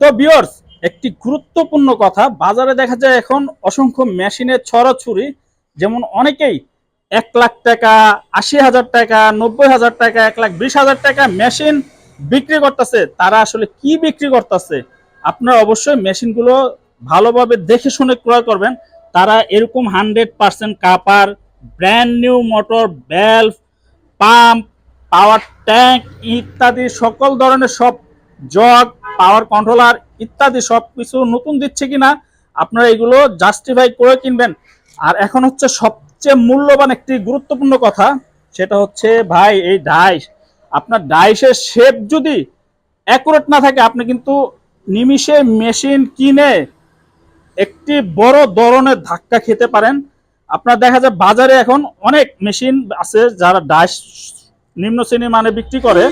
তো ভিউয়ার্স, একটি গুরুত্বপূর্ণ কথা, বাজারে দেখা যায় এখন অসংখ্য মেশিনের ছড়াছড়ি। যেমন অনেকেই 1 লাখ টাকা, 80,000 টাকা, 90,000 টাকা, 1,20,000 টাকা মেশিন বিক্রি করতেছে। তারা আসলে কি বিক্রি করতেছে? আপনারা অবশ্যই মেশিনগুলো ভালোভাবে দেখে শুনে ক্রয় করবেন। তারা এরকম 100% copper, brand new motor, valve, pump, power tank ইত্যাদি সকল ধরনের সব জগ, পাওয়ার কন্ট্রোলার ইত্যাদি সব কিছু নতুন দিচ্ছে কিনা আপনারা এগুলো জাস্টিফাই করে কিনবেন। আর এখন হচ্ছে সবচেয়ে মূল্যবান একটি গুরুত্বপূর্ণ কথা, সেটা হচ্ছে ভাই এই ডাইস, আপনার ডাইসের শেপ যদি অ্যাকুরেট না থাকে আপনি কিন্তু নিমিষে মেশিন কিনে একটি বড় ধরনের ধাক্কা খেতে পারেন। আপনার দেখা যায় বাজারে এখন অনেক মেশিন আছে যারা ডাইস নিম্ন শ্রেণীর মানে বিক্রি করে,